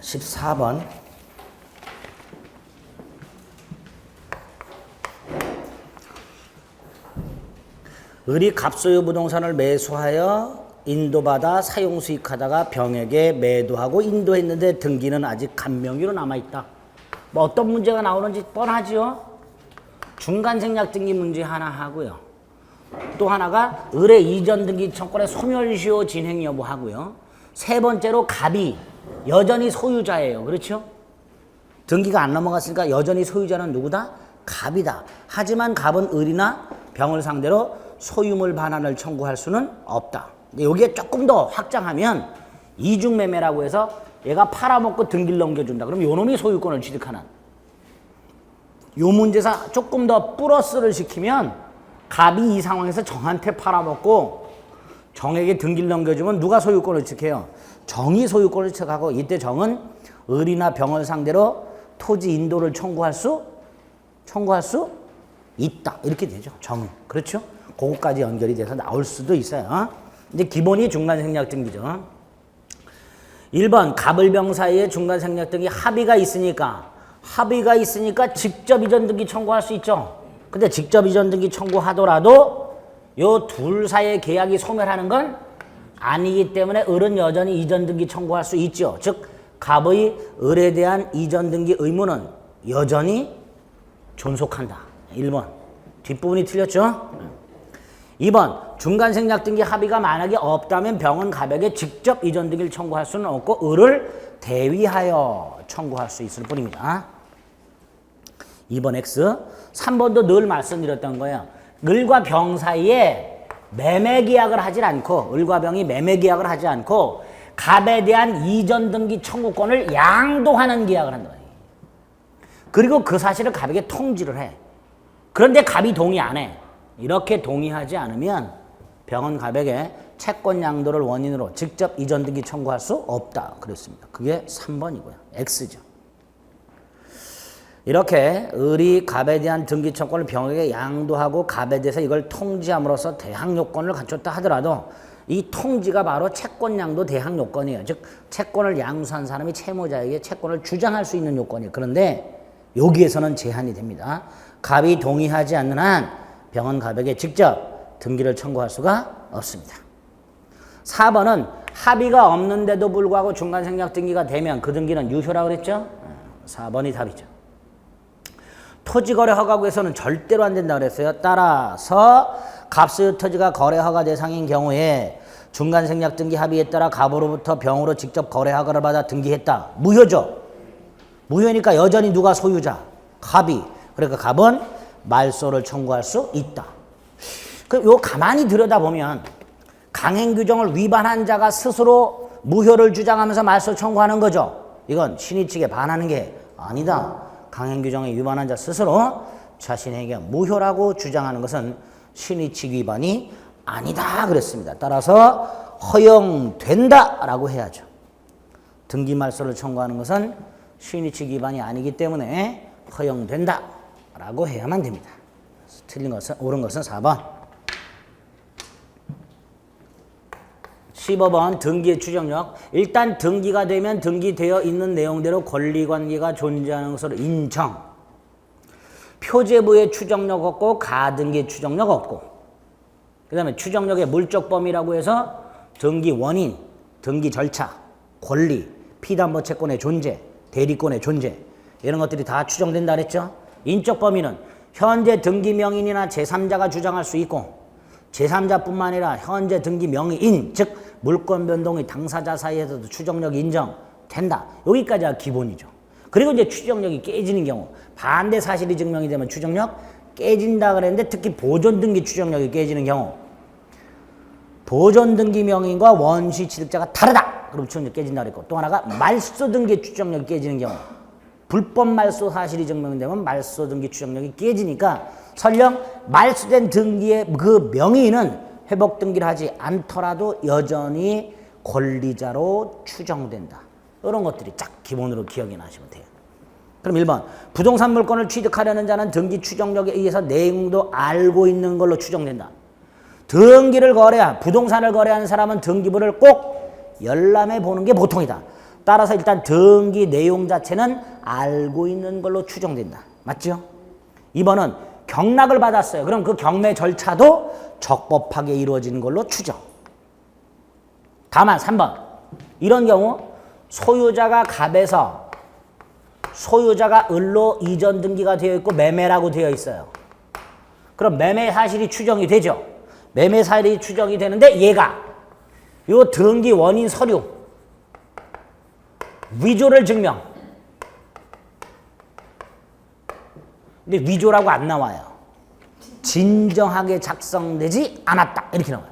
14번. 을이 갑소유 부동산을 매수하여 인도받아 사용 수익하다가 병에게 매도하고 인도했는데 등기는 아직 간명의로 남아있다. 뭐 어떤 문제가 나오는지 뻔하지요. 중간생략 등기 문제 하나 하고요. 또 하나가 을의 이전 등기 청구권의 소멸시효 진행 여부 하고요. 세 번째로 갑이 여전히 소유자예요. 그렇죠? 등기가 안 넘어갔으니까 여전히 소유자는 누구다? 갑이다. 하지만 갑은 을이나 병을 상대로 소유물 반환을 청구할 수는 없다. 근데 여기에 조금 더 확장하면 이중매매라고 해서 얘가 팔아먹고 등기를 넘겨준다. 그럼 요놈이 소유권을 취득하는. 요 문제사 조금 더 플러스를 시키면 갑이 이 상황에서 정한테 팔아먹고 정에게 등기를 넘겨주면 누가 소유권을 취득해요? 정이 소유권을 취득하고 이때 정은 을이나 병을 상대로 토지 인도를 청구할 수 있다. 이렇게 되죠. 정은. 그렇죠? 그거까지 연결이 돼서 나올 수도 있어요. 근데 기본이 중간생략 등기죠. 1번 갑을병 사이에 중간생략 등기 합의가 있으니까 직접 이전 등기 청구할 수 있죠. 근데 직접 이전 등기 청구하더라도 요 둘 사이의 계약이 소멸하는 건 아니기 때문에 을은 여전히 이전 등기 청구할 수 있죠. 즉 갑의 을에 대한 이전 등기 의무는 여전히 존속한다. 1번. 뒷부분이 틀렸죠? 2번. 중간생략 등기 합의가 만약에 없다면 병은 갑에게 직접 이전 등기를 청구할 수는 없고 을을 대위하여 청구할 수 있을 뿐입니다. 2번 X. 3번도 늘 말씀드렸던 거예요. 을과 병 사이에 매매 계약을 하지 않고 을과 병이 매매 계약을 하지 않고 갑에 대한 이전 등기 청구권을 양도하는 계약을 한다. 그리고 그 사실을 갑에게 통지를 해. 그런데 갑이 동의 안 해. 이렇게 동의하지 않으면 병은 갑에게 채권 양도를 원인으로 직접 이전 등기 청구할 수 없다. 그랬습니다. 그게 3번이고요. X죠. 이렇게 을이 갑에 대한 등기 청구권을 병에게 양도하고 갑에 대해서 이걸 통지함으로써 대항 요건을 갖췄다 하더라도 이 통지가 바로 채권 양도 대항 요건이에요. 즉 채권을 양수한 사람이 채무자에게 채권을 주장할 수 있는 요건이에요. 그런데 여기에서는 제한이 됩니다. 갑이 동의하지 않는 한 병은 갑에게 직접 등기를 청구할 수가 없습니다. 4번은 합의가 없는데도 불구하고 중간생략 등기가 되면 그 등기는 유효라고 그랬죠? 4번이 답이죠. 토지거래 허가구에서는 절대로 안 된다고 그랬어요. 따라서 갑소유 토지가 거래 허가 대상인 경우에 중간생략 등기 합의에 따라 갑으로부터 병으로 직접 거래 허가를 받아 등기했다. 무효죠. 무효니까 여전히 누가 소유자? 갑이. 그러니까 갑은 말소를 청구할 수 있다. 요 가만히 들여다보면 강행규정을 위반한 자가 스스로 무효를 주장하면서 말소 청구하는 거죠. 이건 신의 측에 반하는 게 아니다. 강행규정에 위반한 자 스스로 자신에게 무효라고 주장하는 것은 신의 측 위반이 아니다 그랬습니다. 따라서 허용된다라고 해야죠. 등기 말소를 청구하는 것은 신의 측 위반이 아니기 때문에 허용된다라고 해야만 됩니다. 틀린 것은 옳은 것은 4번. 15번 등기의 추정력. 일단 등기가 되면 등기되어 있는 내용대로 권리관계가 존재하는 것으로 인정. 표제부의 추정력 없고 가등기의 추정력 없고 그 다음에 추정력의 물적 범위라고 해서 등기 원인, 등기 절차, 권리, 피담보 채권의 존재, 대리권의 존재 이런 것들이 다 추정된다 그랬죠. 인적 범위는 현재 등기 명인이나 제3자가 주장할 수 있고 제3자뿐만 아니라 현재 등기 명의인 즉 물권 변동의 당사자 사이에서도 추정력이 인정된다. 여기까지가 기본이죠. 그리고 이제 추정력이 깨지는 경우 반대 사실이 증명이 되면 추정력 깨진다 그랬는데 특히 보존등기 추정력이 깨지는 경우 보존등기 명인과 원시 취득자가 다르다. 그럼 추정력 깨진다 그랬고 또 하나가 말소등기 추정력이 깨지는 경우 불법 말소 사실이 증명되면 말소등기 추정력이 깨지니까 설령 말소된 등기의 그 명의는 회복 등기를 하지 않더라도 여전히 권리자로 추정된다. 이런 것들이 쫙 기본으로 기억이 나시면 돼요. 그럼 1번 부동산 물건을 취득하려는 자는 등기 추정력에 의해서 내용도 알고 있는 걸로 추정된다. 등기를 거래한 부동산을 거래하는 사람은 등기부를 꼭 열람해 보는 게 보통이다. 따라서 일단 등기 내용 자체는 알고 있는 걸로 추정된다. 맞죠? 2번은 경락을 받았어요. 그럼 그 경매 절차도 적법하게 이루어지는 걸로 추정. 다만 3번. 이런 경우 소유자가 갑에서 소유자가 을로 이전 등기가 되어 있고 매매라고 되어 있어요. 그럼 매매 사실이 추정이 되죠. 매매 사실이 추정이 되는데 얘가 요 등기 원인 서류 위조를 증명. 근데 위조라고 안 나와요. 진정하게 작성되지 않았다. 이렇게 나와요.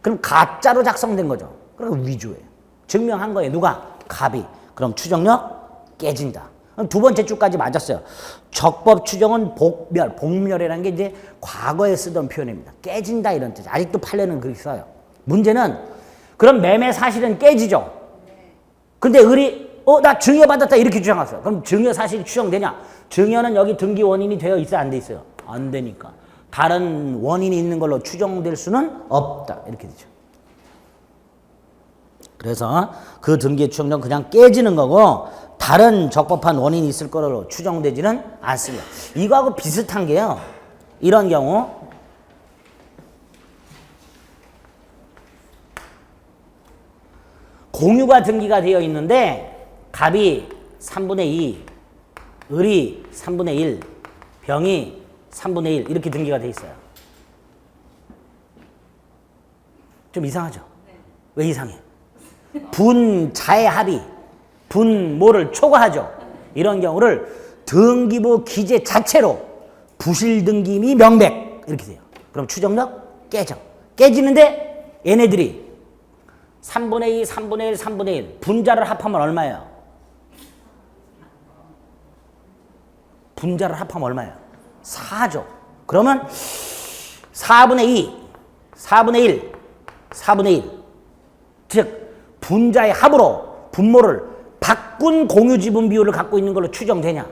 그럼 가짜로 작성된 거죠. 그럼 위조예요. 증명한 거예요. 누가? 갑이. 그럼 추정력 깨진다. 그럼 두 번째 줄까지 맞았어요. 적법 추정은 복멸. 복멸이라는 게 이제 과거에 쓰던 표현입니다. 깨진다 이런 뜻. 아직도 판례는 그렇게 써요. 문제는 그럼 매매 사실은 깨지죠. 근데 을이 나 증여받았다 이렇게 주장했어요. 그럼 증여 사실이 추정되냐? 증여는 여기 등기 원인이 되어 있어요? 안 돼 있어요? 안 되니까. 다른 원인이 있는 걸로 추정될 수는 없다. 이렇게 되죠. 그래서 그 등기의 추정력은 그냥 깨지는 거고 다른 적법한 원인이 있을 거로 추정되지는 않습니다. 이거하고 비슷한 게요. 이런 경우 공유가 등기가 되어 있는데 갑이 3분의 2, 을이 3분의 1, 병이 3분의 1 이렇게 등기가 되어 있어요. 좀 이상하죠? 왜 이상해? 분자의 합의, 분모를 초과하죠. 이런 경우를 등기부 기재 자체로 부실등기미 명백 이렇게 돼요. 그럼 추정력 깨져. 깨지는데 얘네들이 3분의 2, 3분의 1, 3분의 1 분자를 합하면 얼마예요? 분자를 합하면 얼마예요? 4죠. 그러면 4분의 2, 4분의 1, 4분의 1 즉 분자의 합으로 분모를 바꾼 공유지분 비율을 갖고 있는 걸로 추정되냐?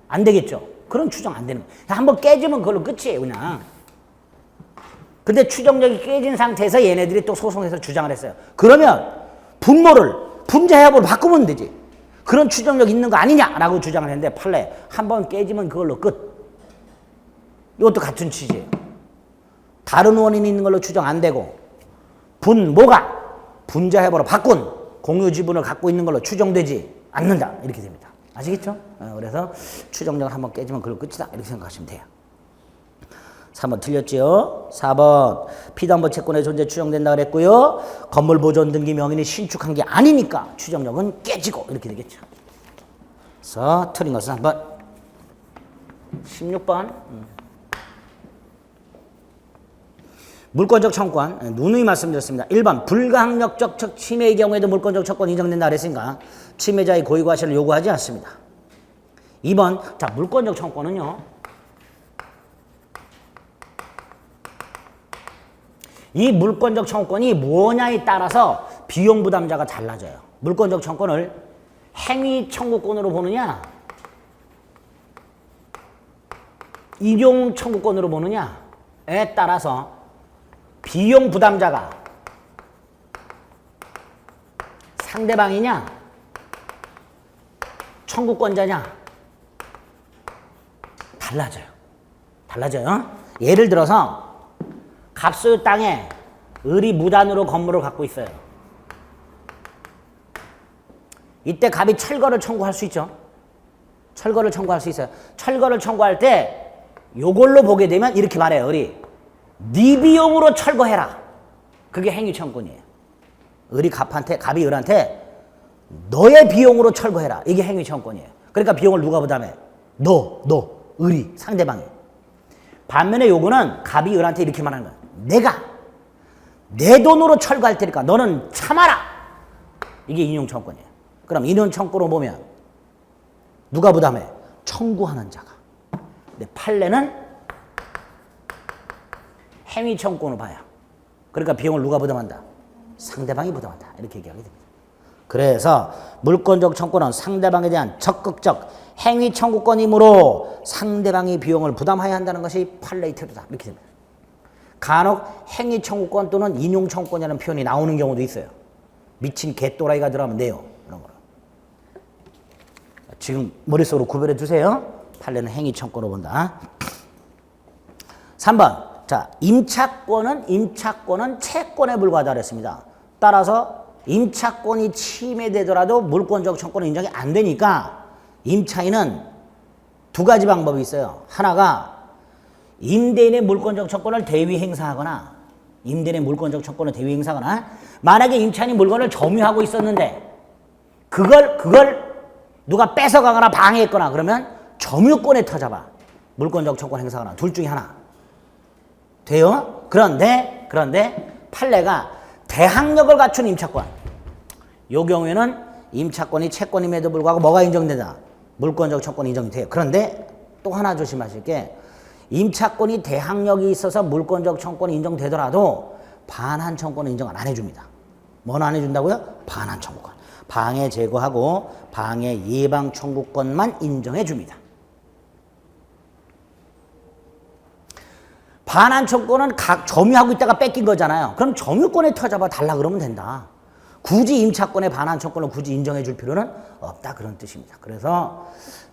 안 되겠죠. 그런 추정 안 되는 거예요. 한번 깨지면 그걸로 끝이에요. 그냥. 근데 추정력이 깨진 상태에서 얘네들이 또 소송해서 주장을 했어요. 그러면 분모를 분자의 합으로 바꾸면 되지. 그런 추정력 있는 거 아니냐라고 주장을 했는데 판례 한번 깨지면 그걸로 끝. 이것도 같은 취지예요. 다른 원인이 있는 걸로 추정 안 되고 분모가 분자의 합으로 바꾼 공유 지분을 갖고 있는 걸로 추정되지 않는다. 이렇게 됩니다. 아시겠죠? 그래서 추정력을 한번 깨지면 그걸로 끝이다. 이렇게 생각하시면 돼요. 3번 틀렸죠? 4번 피담보 채권의 존재 추정된다 그랬고요. 건물 보존 등기 명인이 신축한 게 아니니까 추정력은 깨지고 이렇게 되겠죠. 그래서 틀린 것은 3번. 16번 물권적 청구권 누누이 말씀드렸습니다. 1번 불가항력적 침해의 경우에도 물권적 청구권이 인정된다 그랬으니까 침해자의 고의 과실을 요구하지 않습니다. 2번 자 물권적 청구권은요. 이 물권적 청구권이 뭐냐에 따라서 비용 부담자가 달라져요. 물권적 청구권을 행위 청구권으로 보느냐 일용 청구권으로 보느냐에 따라서 비용 부담자가 상대방이냐 청구권자냐 달라져요. 예를 들어서 갑소유 땅에 을이 무단으로 건물을 갖고 있어요. 이때 갑이 철거를 청구할 수 있죠. 철거를 청구할 수 있어요. 철거를 청구할 때 요걸로 보게 되면 이렇게 말해요. 을이 네 비용으로 철거해라. 그게 행위 청구권이에요. 을이 갑이 을한테 너의 비용으로 철거해라. 이게 행위 청구권이에요. 그러니까 비용을 누가 부담해? 을이 상대방이. 반면에 요거는 갑이 을한테 이렇게 말하는 거야. 내가 내 돈으로 철거할 테니까 너는 참아라. 이게 인용 청구권이에요. 그럼 인용 청구로 보면 누가 부담해? 청구하는 자가. 근데 판례는 행위 청구권으로 봐요. 그러니까 비용을 누가 부담한다? 상대방이 부담한다. 이렇게 얘기하게 됩니다. 그래서 물권적 청구는 상대방에 대한 적극적 행위 청구권이므로 상대방이 비용을 부담해야 한다는 것이 판례의 태도다. 이렇게 됩니다. 간혹 행위 청구권 또는 인용 청구권이라는 표현이 나오는 경우도 있어요. 미친 개또라이가 들어가면 돼요. 이런 거로. 지금 머릿속으로 구별해 두세요. 판례는 행위청구로 본다. 3번. 자, 임차권은 채권에 불과하다 그랬습니다. 따라서 임차권이 침해되더라도 물권적 청구는 인정이 안 되니까 임차인은 두 가지 방법이 있어요. 하나가 임대인의 물권적 청구를 대위 행사하거나 만약에 임차인이 물건을 점유하고 있었는데 그걸 누가 뺏어가거나 방해했거나 그러면 점유권에 터잡아 물권적 청구를 행사하거나 둘 중에 하나 돼요. 그런데 판례가 대항력을 갖춘 임차권 이 경우에는 임차권이 채권임에도 불구하고 뭐가 인정된다? 물권적 청구권이 인정이 돼요. 그런데 또 하나 조심하실 게 임차권이 대항력이 있어서 물권적 청구권이 인정되더라도 반환 청구권은 인정을 안 해줍니다. 뭐는 안 해준다고요? 반환 청구권. 방해 제거하고 방해 예방 청구권만 인정해 줍니다. 반환 청구권은 점유하고 있다가 뺏긴 거잖아요. 그럼 점유권에 터잡아 달라 그러면 된다. 굳이 임차권의 반환 청구권을 굳이 인정해 줄 필요는 없다 그런 뜻입니다. 그래서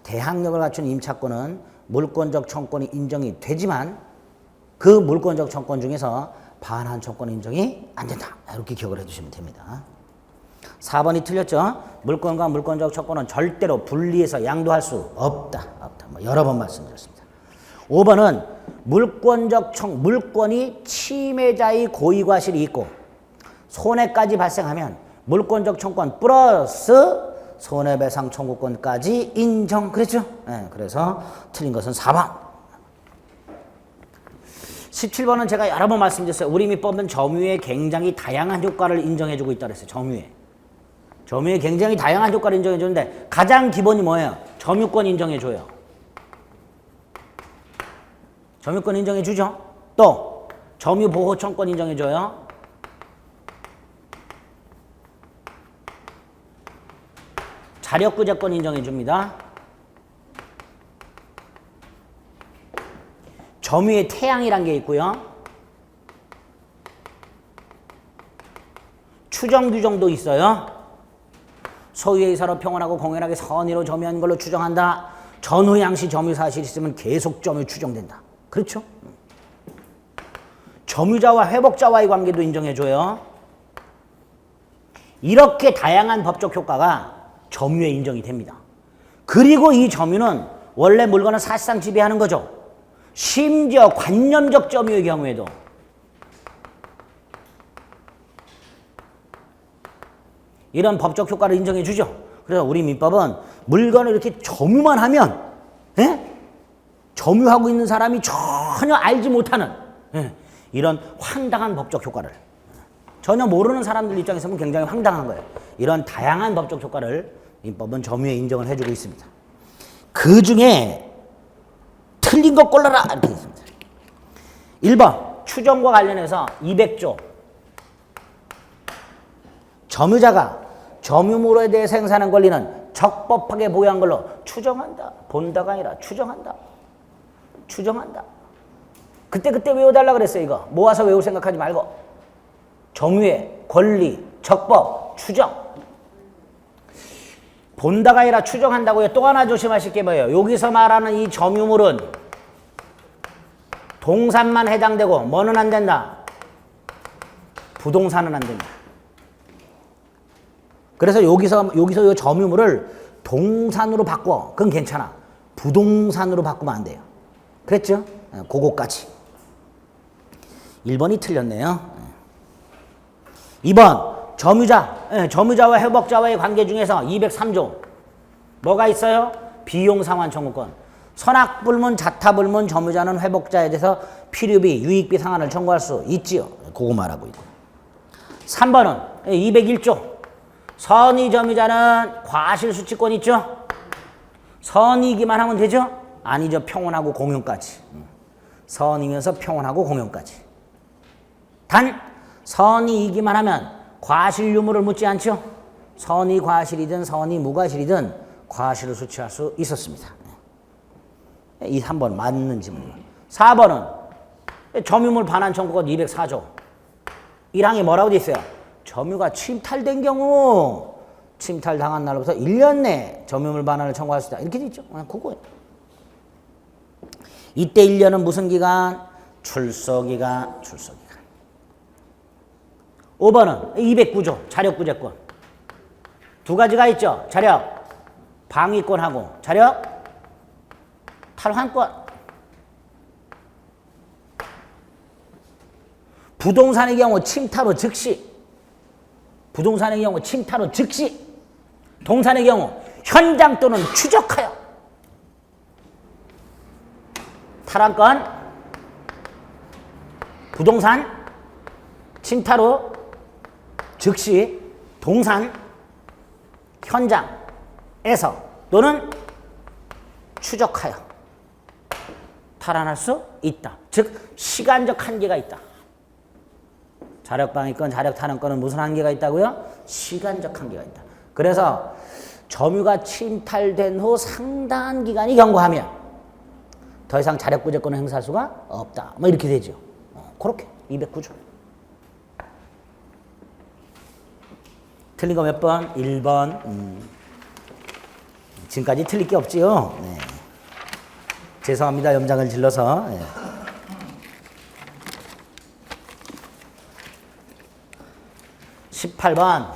대항력을 갖춘 임차권은 물권적 청구권이 인정이 되지만 그 물권적 청구권 중에서 반환 청구권 인정이 안 된다. 이렇게 기억을 해주시면 됩니다. 4번이 틀렸죠. 물권과 물권적 청구권은 절대로 분리해서 양도할 수 없다. 뭐 여러 번 말씀드렸습니다. 5번은 물권이 침해자의 고의과실이 있고 손해까지 발생하면 물권적 청구권 플러스 손해배상 청구권까지 인정. 그랬죠? 네, 그래서 틀린 것은 4번. 17번은 제가 여러 번 말씀드렸어요. 우리 민법은 점유에 굉장히 다양한 효과를 인정해주고 있다고 했어요. 점유에 굉장히 다양한 효과를 인정해주는데 가장 기본이 뭐예요? 점유권 인정해줘요. 점유권 인정해주죠. 또 점유보호청권 인정해줘요. 자력구제권 인정해줍니다. 점유의 태양이란 게 있고요. 추정규정도 있어요. 소유의 의사로 평온하고 공연하게 선의로 점유한 걸로 추정한다. 전후 양시 점유 사실이 있으면 계속 점유 추정된다. 그렇죠? 점유자와 회복자와의 관계도 인정해줘요. 이렇게 다양한 법적 효과가 점유에 인정이 됩니다. 그리고 이 점유는 원래 물건을 사실상 지배하는 거죠. 심지어 관념적 점유의 경우에도 이런 법적 효과를 인정해 주죠. 그래서 우리 민법은 물건을 이렇게 점유만 하면 점유하고 있는 사람이 전혀 알지 못하는 이런 황당한 법적 효과를 전혀 모르는 사람들 입장에서 보면 굉장히 황당한 거예요. 이런 다양한 법적 효과를 민법은 점유에 인정을 해주고 있습니다. 그 중에 틀린 거 골라라 이렇게 있습니다. 1번 추정과 관련해서 200조 점유자가 점유물에 대해서 행사하는 권리는 적법하게 보유한 걸로 추정한다. 본다가 아니라 추정한다. 그때 외워달라 그랬어요. 이거 모아서 외울 생각하지 말고 점유의 권리, 적법, 추정 본다가 아니라 추정한다고요. 또 하나 조심하실 게 뭐예요? 여기서 말하는 이 점유물은 동산만 해당되고 뭐는 안 된다? 부동산은 안 된다. 그래서 여기서 이 점유물을 동산으로 바꿔. 그건 괜찮아. 부동산으로 바꾸면 안 돼요. 그랬죠? 그거까지. 1번이 틀렸네요. 2번 점유자와 회복자와의 관계 중에서 203조 뭐가 있어요? 비용상환 청구권. 선악불문, 자타불문 점유자는 회복자에 대해서 필요비, 유익비 상환을 청구할 수 있지요. 그거 말하고 있고. 3번은 201조 선의 점유자는 과실수취권 있죠? 선의기만 하면 되죠? 아니죠. 평온하고 공용까지. 선이면서 평온하고 공용까지. 단 선의이기만 하면 과실 유무를 묻지 않죠? 선의 과실이든 선의 무과실이든 과실을 수취할 수 있었습니다. 이 3번 맞는 질문이에요. 4번은 점유물 반환 청구권 204조 1항에 뭐라고 돼 있어요? 점유가 침탈된 경우 침탈당한 날로부터 1년 내에 점유물 반환을 청구할 수 있다. 이렇게 돼 있죠. 그거예요. 이때 1년은 무슨 기간? 출소기간. 5번은 209조 자력구제권. 두 가지가 있죠. 자력 방위권하고 자력 탈환권. 부동산의 경우 침탈 후 즉시. 부동산의 경우 침탈 후 즉시. 동산의 경우 현장 또는 추적하여. 탈환권. 부동산 침탈 후 즉시. 동산 현장에서 또는 추적하여 탈환할 수 있다. 즉 시간적 한계가 있다. 자력방위권, 자력탈환권은 무슨 한계가 있다고요? 시간적 한계가 있다. 그래서 점유가 침탈된 후 상당한 기간이 경과하면 더 이상 자력구제권을 행사할 수가 없다. 뭐 이렇게 되죠. 그렇게 209조. 틀린 거 몇 번? 1번. 지금까지 틀릴 게 없지요. 네. 죄송합니다. 염장을 질러서. 네. 18번.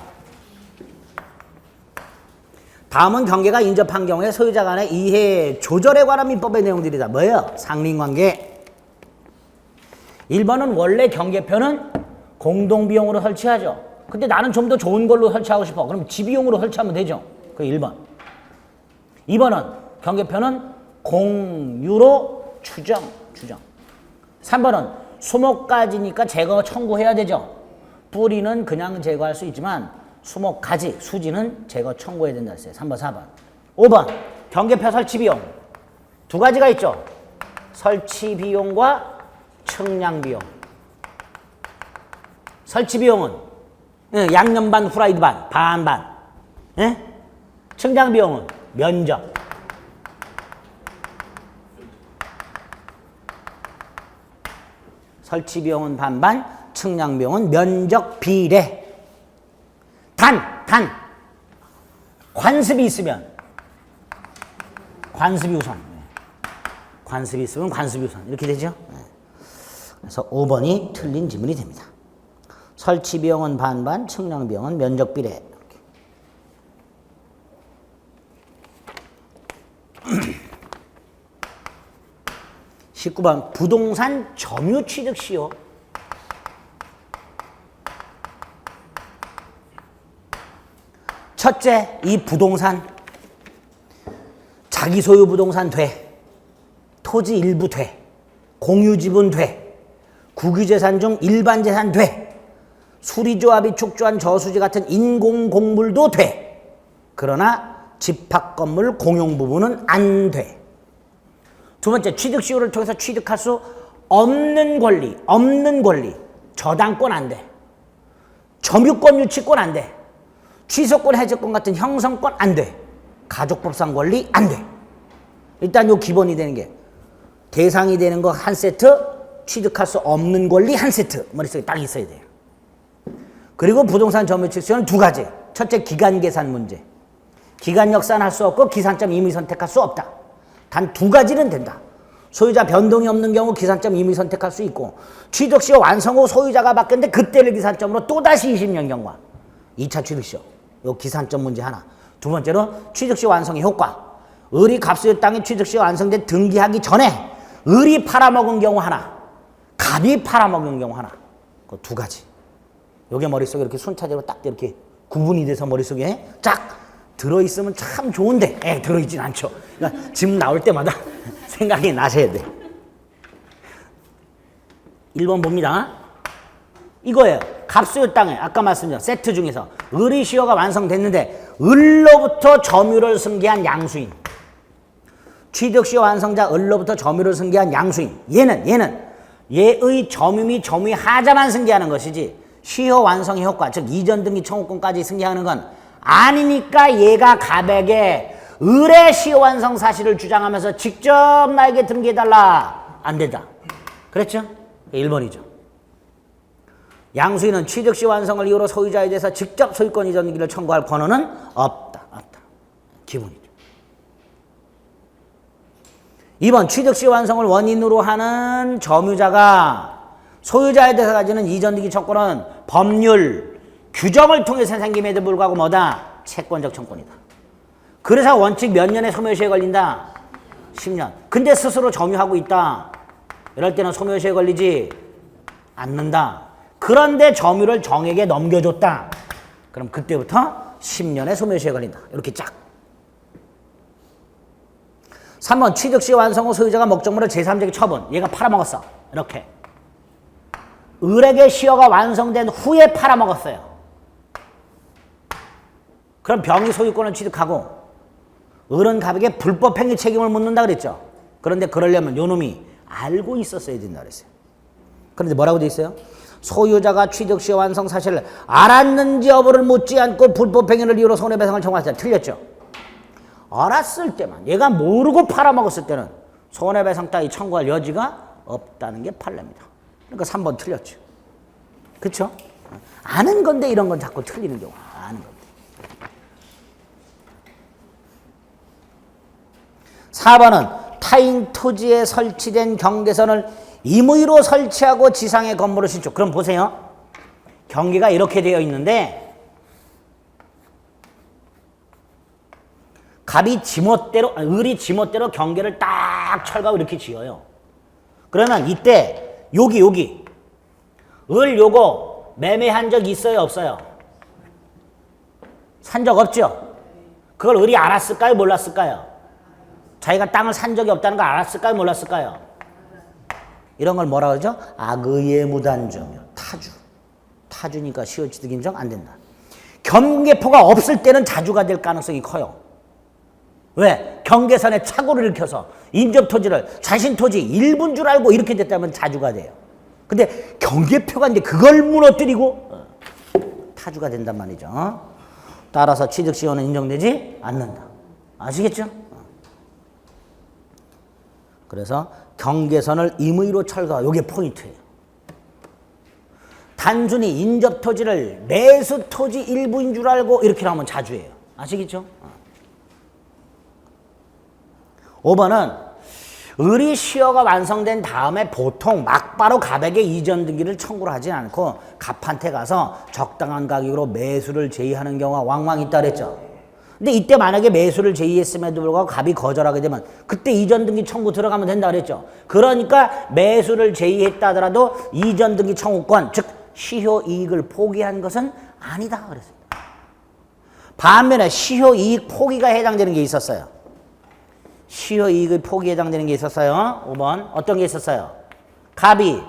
다음은 경계가 인접한 경우에 소유자 간의 이해 조절에 관한 민법의 내용들이다. 뭐예요? 상린관계. 1번은 원래 경계표는 공동비용으로 설치하죠. 근데 나는 좀 더 좋은 걸로 설치하고 싶어. 그럼 지비용으로 설치하면 되죠. 그 1번. 2번은 경계표는 공유로 추정. 3번은 수목가지니까 제거 청구해야 되죠. 뿌리는 그냥 제거할 수 있지만 수목가지, 수지는 제거 청구해야 된다 했어요. 3번, 4번. 5번 경계표 설치비용. 두 가지가 있죠. 설치비용과 측량비용. 설치비용은 양념 반, 후라이드 반, 반반. 측량비용은 면적. 설치비용은 반반, 측량비용은 면적 비례. 단, 관습이 있으면 관습이 우선. 관습이 있으면 관습이 우선. 이렇게 되죠. 그래서 5번이 틀린 지문이 됩니다. 설치비용은 반반, 측량비용은 면적 비례. 19번 부동산 점유 취득 시효. 첫째, 이 부동산 자기 소유 부동산 돼. 토지 일부 돼. 공유지분 돼. 국유재산 중 일반 재산 돼. 수리조합이 축조한 저수지 같은 인공공물도 돼. 그러나 집합건물 공용 부분은 안 돼. 두 번째, 취득시효를 통해서 취득할 수 없는 권리. 저당권 안 돼. 점유권, 유치권 안 돼. 취소권, 해제권 같은 형성권 안 돼. 가족법상 권리 안 돼. 일단 요 기본이 되는 게 대상이 되는 거 한 세트, 취득할 수 없는 권리 한 세트. 머릿속에 딱 있어야 돼요. 그리고 부동산 점유취득 시효는 두 가지. 첫째, 기간 계산 문제. 기간 역산할 수 없고 기산점 임의 선택할 수 없다. 단 두 가지는 된다. 소유자 변동이 없는 경우 기산점 임의 선택할 수 있고, 취득시효 완성 후 소유자가 바뀌었는데 그때를 기산점으로 또다시 20년 경과. 2차 취득시효. 요 기산점 문제 하나. 두 번째로 취득시효 완성의 효과. 을이 갑수의 땅에 취득시효 완성돼 등기하기 전에 을이 팔아먹은 경우 하나, 갑이 팔아먹은 경우 하나. 그 두 가지. 요게 머릿속에 이렇게 순차적으로 딱 이렇게 구분이 돼서 머릿속에 쫙 들어있으면 참 좋은데, 들어있진 않죠. 그러니까 지금 나올 때마다 생각이 나셔야 돼. 1번 봅니다. 이거예요. 갑수의 땅에 아까 말씀드린 세트 중에서 을의 시효가 완성됐는데 을로부터 점유를 승계한 양수인. 취득시효 완성자 을로부터 점유를 승계한 양수인. 얘는 얘의 점유 및 점유의 하자만 승계하는 것이지 시효 완성의 효과, 즉 이전 등기 청구권까지 승계하는 건 아니니까 얘가 갑에게 을의 시효 완성 사실을 주장하면서 직접 나에게 등기해달라. 안 된다. 그랬죠? 1번이죠. 양수인은 취득시 완성을 이유로 소유자에 대해서 직접 소유권 이전기를 청구할 권한은 없다. 기본이죠. 2번 취득시 완성을 원인으로 하는 점유자가 소유자에 대해서 가지는 이전등기 청구는 법률 규정을 통해서 생김에도 불구하고 뭐다? 채권적 청구이다. 그래서 원칙 몇 년의 소멸시효에 걸린다? 10년. 근데 스스로 점유하고 있다. 이럴 때는 소멸시효에 걸리지 않는다. 그런데 점유를 정에게 넘겨줬다. 그럼 그때부터 10년의 소멸시효에 걸린다. 이렇게 쫙. 3번 취득시 완성 후 소유자가 목적물을 제3자에게 처분. 얘가 팔아먹었어. 이렇게. 을에게 시효가 완성된 후에 팔아먹었어요. 그럼 병이 소유권을 취득하고 을은 갑에게 불법행위 책임을 묻는다 그랬죠. 그런데 그러려면 요놈이 알고 있었어야 된다 그랬어요. 그런데 뭐라고 돼 있어요? 소유자가 취득시 완성 사실을 알았는지 여부를 묻지 않고 불법행위를 이유로 손해배상을 청구하자. 틀렸죠. 알았을 때만, 얘가 모르고 팔아먹었을 때는 손해배상 따위 청구할 여지가 없다는 게 판례입니다. 그러니까 3번 틀렸죠. 그렇죠? 아는 건데 이런 건 자꾸 틀리는 경우가 아는 건데. 4번은 타인 토지에 설치된 경계선을 임의로 설치하고 지상의 건물을 신축. 그럼 보세요. 경계가 이렇게 되어 있는데 갑이 지멋대로, 을이 지멋대로 경계를 딱 철가고 이렇게 지어요. 그러면 이때 여기 을 요거 매매한 적 있어요, 없어요? 산 적 없죠? 그걸 을이 알았을까요, 몰랐을까요? 자기가 땅을 산 적이 없다는 걸 알았을까요, 몰랐을까요? 이런 걸 뭐라 그러죠? 악의의 무단점이요. 타주니까 시효취득 인정 안 된다. 경계포가 없을 때는 자주가 될 가능성이 커요. 왜? 경계선에 착오를 일으켜서 인접토지를 자신 토지 일부인 줄 알고 이렇게 됐다면 자주가 돼요. 근데 경계표가 이제 그걸 무너뜨리고 타주가 된단 말이죠. 따라서 취득시효는 인정되지 않는다. 아시겠죠? 그래서 경계선을 임의로 철거, 이게 포인트예요. 단순히 인접토지를 매수토지 일부인 줄 알고 이렇게 나오면 자주예요. 아시겠죠? 5번은 을이 시효가 완성된 다음에 보통 막바로 갑에게 이전 등기를 청구를 하지 않고 갑한테 가서 적당한 가격으로 매수를 제의하는 경우가 왕왕 있다 그랬죠. 근데 이때 만약에 매수를 제의했음에도 불구하고 갑이 거절하게 되면 그때 이전 등기 청구 들어가면 된다 그랬죠. 그러니까 매수를 제의했다 하더라도 이전 등기 청구권, 즉 시효 이익을 포기한 것은 아니다 그랬습니다. 반면에 시효 이익 포기가 해당되는 게 있었어요. 시효 이익의 포기에 해당되는 게 있었어요. 5번 어떤 게 있었어요? 갑이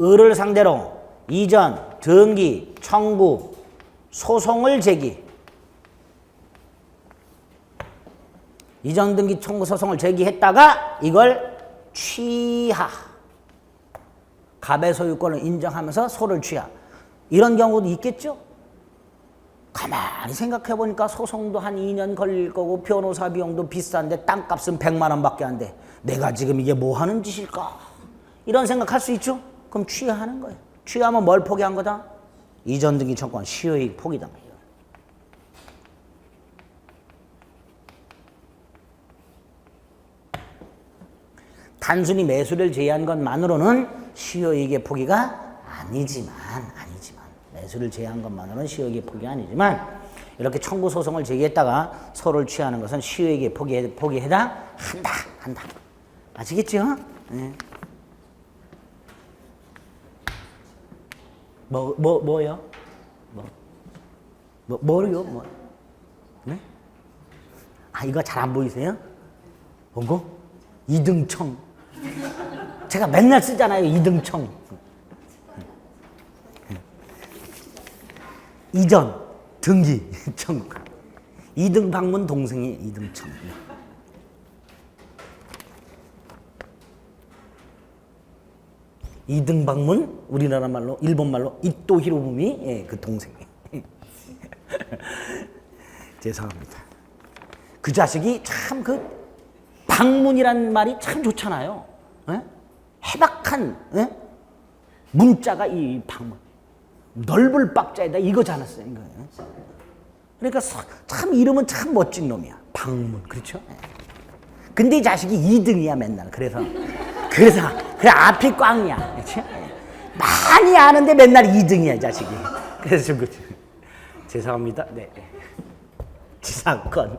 을을 상대로 이전, 등기, 청구, 소송을 제기. 이전, 등기, 청구, 소송을 제기했다가 이걸 취하. 갑의 소유권을 인정하면서 소를 취하. 이런 경우도 있겠죠? 가만히 생각해보니까 소송도 한 2년 걸릴 거고 변호사 비용도 비싼데 땅값은 100만 원밖에 안 돼. 내가 지금 이게 뭐 하는 짓일까? 이런 생각할 수 있죠? 그럼 취하하는 거예요. 취하면 뭘 포기한 거다? 이전 등기 청구권 시효이익 포기다. 단순히 매수를 제의한 것만으로는 시효이익의 포기가 아니지만 매수를 제의한 것만으로는 시효이익의 포기가 아니지만 이렇게 청구 소송을 제기했다가 소를 취하는 것은 시효이익의 포기에 해당한다. 아시겠죠? 네. 뭐요? 뭐요? 네? 아, 이거 잘 안 보이세요? 뭐고? 이등청. 제가 맨날 쓰잖아요, 이등청. 이전, 등기, 청구. 이등 방문 동생이 이등청. 이등 방문, 우리나라 말로, 일본 말로 이토 히로부미, 예, 그 동생. 죄송합니다. 그 자식이 참 그 방문이란 말이 참 좋잖아요. 예? 해박한 예? 문자가 이 방문. 넓을 박자에다 이거지 않았어요. 이거. 그러니까 참 이름은 참 멋진 놈이야. 방문. 그렇죠? 근데 이 자식이 2등이야 맨날. 그래서 그래 앞이 꽝이야. 그렇죠? 많이 아는데 맨날 2등이야 이 자식이. 그래서 좀 그렇죠. 죄송합니다. 네. 지상권.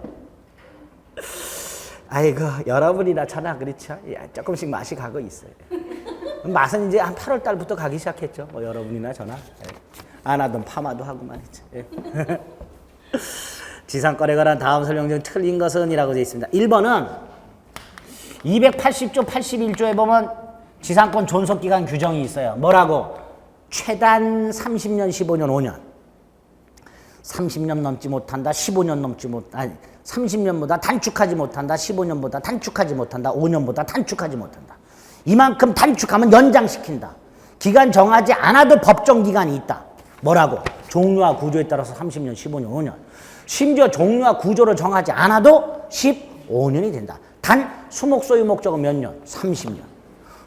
아이고 여러분이나 저나 그렇죠. 조금씩 맛이 가고 있어요. 맛은 이제 한 8월 달부터 가기 시작했죠. 뭐 여러분이나 저나. 안 하던 파마도 하고 말이죠. 지상권에 관한 다음 설명 중 틀린 것은 이라고 되어 있습니다. 1번은 280조 81조에 보면 지상권 존속기간 규정이 있어요. 뭐라고? 최단 30년, 15년, 5년. 30년 넘지 못한다, 15년 넘지 아니 30년보다 단축하지 못한다, 15년보다 단축하지 못한다, 5년보다 단축하지 못한다. 이만큼 단축하면 연장시킨다. 기간 정하지 않아도 법정 기간이 있다. 뭐라고? 종류와 구조에 따라서 30년, 15년, 5년. 심지어 종류와 구조를 정하지 않아도 15년이 된다. 단 수목 소유 목적은 몇 년? 30년.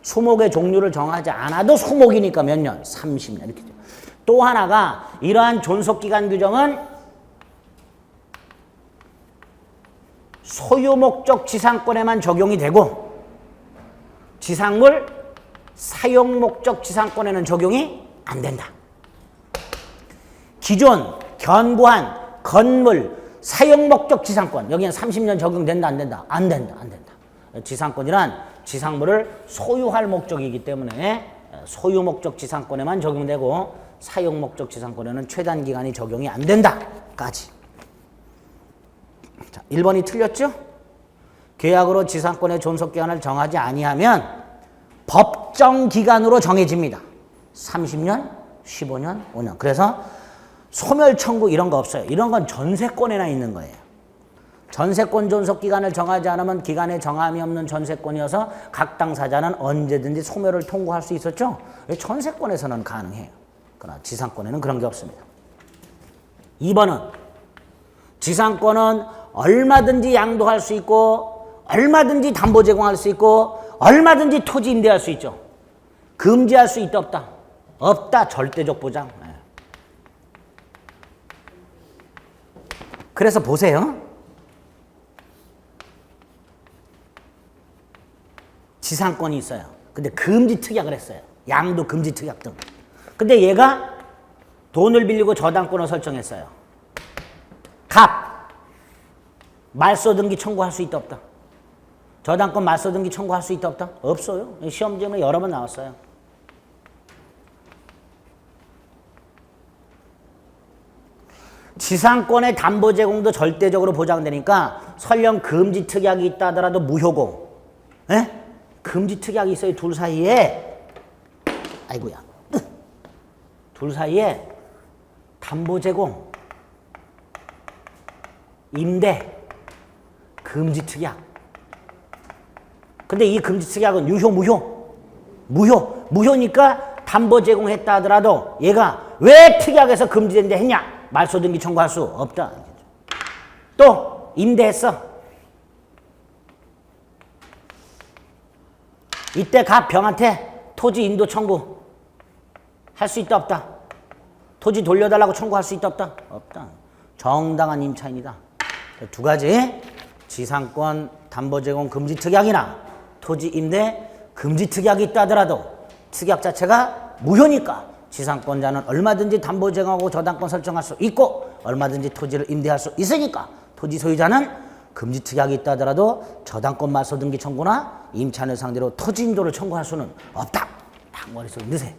수목의 종류를 정하지 않아도 수목이니까 몇 년? 30년. 이렇게 돼요. 또 하나가 이러한 존속기간 규정은 소유 목적 지상권에만 적용이 되고 지상물 사용 목적 지상권에는 적용이 안 된다. 기존 견고한 건물 사용 목적 지상권 여기는 30년 적용된다 안 된다? 안 된다. 안 된다. 지상권이란 지상물을 소유할 목적이기 때문에 소유 목적 지상권에만 적용되고 사용 목적 지상권에는 최단 기간이 적용이 안 된다까지. 자, 1번이 틀렸죠? 계약으로 지상권의 존속 기간을 정하지 아니하면 법정 기간으로 정해집니다. 30년, 15년, 5년. 그래서 소멸 청구 이런 거 없어요. 이런 건 전세권에나 있는 거예요. 전세권 존속 기간을 정하지 않으면 기간에 정함이 없는 전세권이어서 각 당사자는 언제든지 소멸을 통고할 수 있었죠. 전세권에서는 가능해요. 그러나 지상권에는 그런 게 없습니다. 2번은 지상권은 얼마든지 양도할 수 있고 얼마든지 담보 제공할 수 있고 얼마든지 토지 임대할 수 있죠. 금지할 수 있다 없다? 없다. 절대적 보장. 그래서 보세요. 지상권이 있어요. 근데 금지 특약을 했어요. 양도 금지 특약 등. 근데 얘가 돈을 빌리고 저당권을 설정했어요. 갑. 말소 등기 청구할 수 있다 없다? 저당권 말소 등기 청구할 수 있다 없다? 없어요. 시험지에 여러 번 나왔어요. 지상권의 담보 제공도 절대적으로 보장되니까 설령 금지 특약이 있다 하더라도 무효고, 에? 금지 특약이 있어요. 둘 사이에, 아이고야, 둘 사이에 담보 제공, 임대, 금지 특약. 근데 이 금지 특약은 유효, 무효? 무효. 무효니까 담보 제공했다 하더라도 얘가 왜 특약에서 금지된다 했냐? 말소 등기 청구할 수 없다. 또 임대했어. 이때 갑 병한테 토지 인도 청구 할 수 있다 없다? 토지 돌려달라고 청구할 수 있다 없다? 없다. 정당한 임차인이다. 두 가지, 지상권 담보 제공 금지 특약이나 토지 임대 금지 특약이 있다 하더라도 특약 자체가 무효니까 지상권자는 얼마든지 담보 제공하고 저당권 설정할 수 있고 얼마든지 토지를 임대할 수 있으니까 토지 소유자는 금지 특약이 있다 하더라도 저당권 말소 등기 청구나 임차인을 상대로 토지 인도를 청구할 수는 없다. 딱 머릿속에 넣으세요.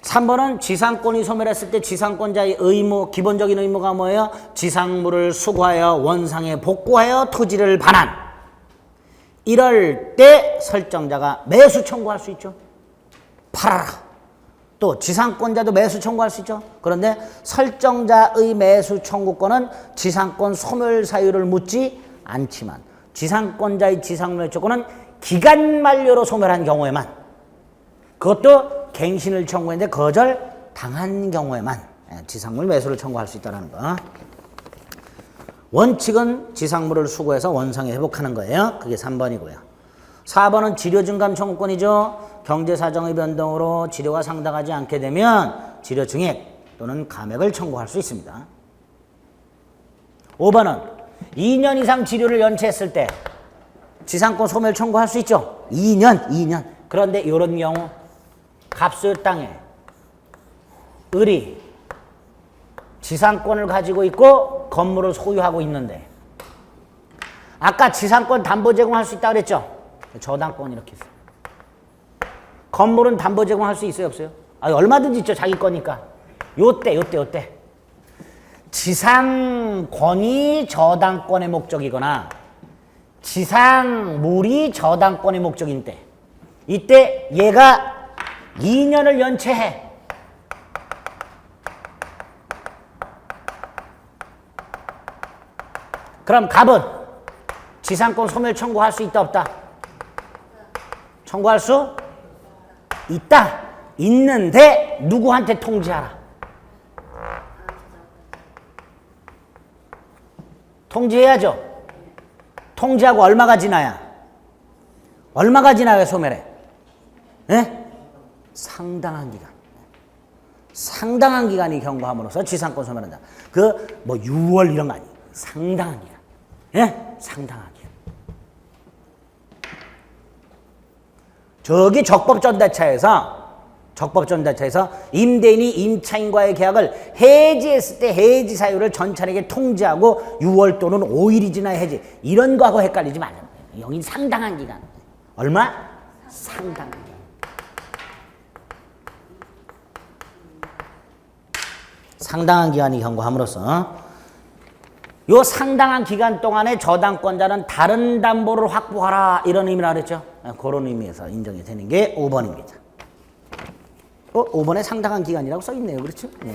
3번은 지상권이 소멸했을 때 지상권자의 의무, 기본적인 의무가 뭐예요? 지상물을 수거하여 원상에 복구하여 토지를 반환. 이럴 때 설정자가 매수 청구할 수 있죠. 팔아라. 또 지상권자도 매수 청구할 수 있죠. 그런데 설정자의 매수 청구권은 지상권 소멸 사유를 묻지 않지만 지상권자의 지상물 조건은 기간 만료로 소멸한 경우에만, 그것도 갱신을 청구했는데 거절당한 경우에만 지상물 매수를 청구할 수 있다는 거. 원칙은 지상물을 수거해서 원상에 회복하는 거예요. 그게 3번이고요. 4번은 치료 증감 청구권이죠. 경제사정의 변동으로 치료가 상당하지 않게 되면 치료 증액 또는 감액을 청구할 수 있습니다. 5번은 2년 이상 치료를 연체했을 때 지상권 소멸 청구할 수 있죠. 2년. 그런데 이런 경우 갑소유 땅에 을이 지상권을 가지고 있고 건물을 소유하고 있는데 아까 지상권 담보 제공할 수 있다고 그랬죠. 저당권 이렇게 있어요. 건물은 담보 제공할 수 있어요, 없어요? 얼마든지 있죠, 자기 거니까. 요때. 지상권이 저당권의 목적이거나 지상물이 저당권의 목적인 때, 이때 얘가 2년을 연체해. 그럼 갑은 지상권 소멸 청구할 수 있다, 없다? 청구할 수 있다. 있는데 누구한테 통지하라? 통지해야죠. 통지하고 얼마가 지나야? 얼마가 지나야 소멸해? 네? 상당한 기간. 상당한 기간이 경과함으로써 지상권 소멸한다. 6월 이런 거 아니에요. 상당한 기간. 예? 상당한 기간. 저기 적법전대차에서 임대인이 임차인과의 계약을 해지했을 때 해지 사유를 전차에게 통지하고 6월 또는 5일이 지나야 해지. 이런 거하고 헷갈리지 말아요. 여기 상당한 기간. 얼마? 상당한 기간. 상당한 기간이 경과함으로써 요 상당한 기간 동안에 저당권자는 다른 담보를 확보하라 이런 의미라 그랬죠. 그런 의미에서 인정이 되는 게 5번입니다. 5번에 상당한 기간이라고 써있네요. 그렇죠? 네.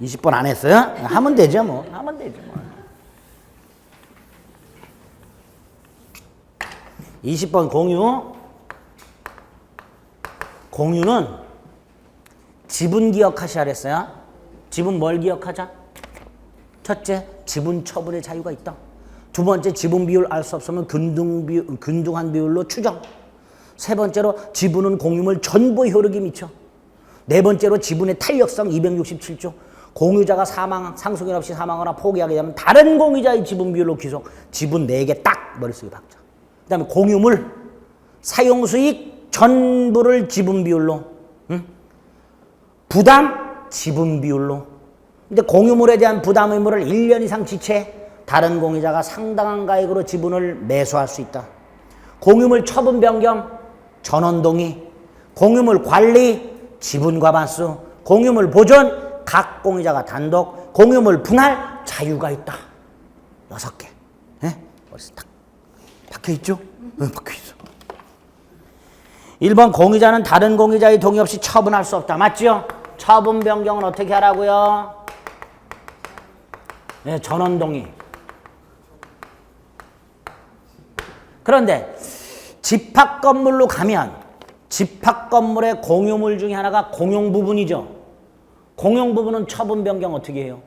20번 안 했어요? 하면 되죠 뭐. 20번 공유는 지분 기억하셔야 했어요. 지분 뭘 기억하자? 첫째, 지분 처분의 자유가 있다. 두 번째, 지분 비율 알 수 없으면 균등한 비율로 추정. 세 번째로, 지분은 공유물 전부 효력이 미쳐. 네 번째로, 지분의 탄력성 267조. 공유자가 상속인 없이 사망하거나 포기하게 되면 다른 공유자의 지분 비율로 귀속. 지분 4개 딱 머릿속에 박자. 그 다음에 공유물, 사용수익 전부를 지분 비율로. 부담, 지분 비율로. 근데 공유물에 대한 부담 의무를 1년 이상 지체. 다른 공유자가 상당한 가액으로 지분을 매수할 수 있다. 공유물 처분 변경, 전원동의. 공유물 관리, 지분 과반수. 공유물 보존, 각 공유자가 단독. 공유물 분할, 자유가 있다. 6개. 예? 벌써 딱 박혀있죠? 박혀있어. 1번 공유자는 다른 공유자의 동의 없이 처분할 수 없다. 맞죠? 처분 변경은 어떻게 하라고요? 네, 전원동의. 그런데 집합 건물로 가면 집합 건물의 공유물 중에 하나가 공용 부분이죠. 공용 부분은 처분 변경 어떻게 해요?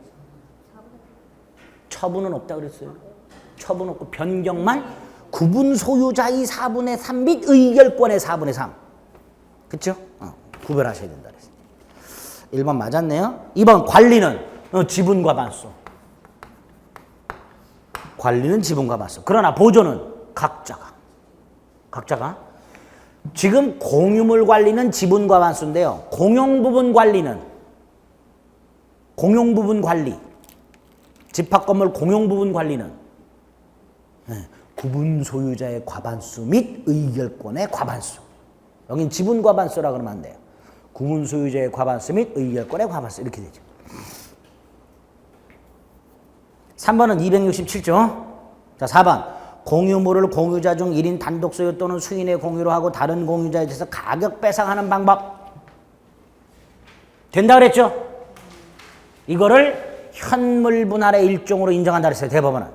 처분은 없다 그랬어요. 처분 없고 변경만 구분 소유자의 4분의 3 및 의결권의 4분의 3. 그렇죠? 구별하셔야 된다 그랬어요. 1번 맞았네요. 2번 관리는 지분 과반수. 관리는 지분 과반수. 그러나 보존은 각자가 지금 공유물 관리는 지분 과반수인데요. 공용 부분 관리 집합 건물 공용 부분 관리는 구분 소유자의 과반수 및 의결권의 과반수. 여긴 지분 과반수라 그러면 안 돼요. 구분 소유자의 과반수 및 의결권의 과반수 이렇게 되죠. 3번은 267조. 자, 4번. 공유물을 공유자 중 1인 단독 소유 또는 수인의 공유로 하고 다른 공유자에 대해서 가격 배상하는 방법. 된다 그랬죠? 이거를 현물 분할의 일종으로 인정한다 그랬어요. 대법원은.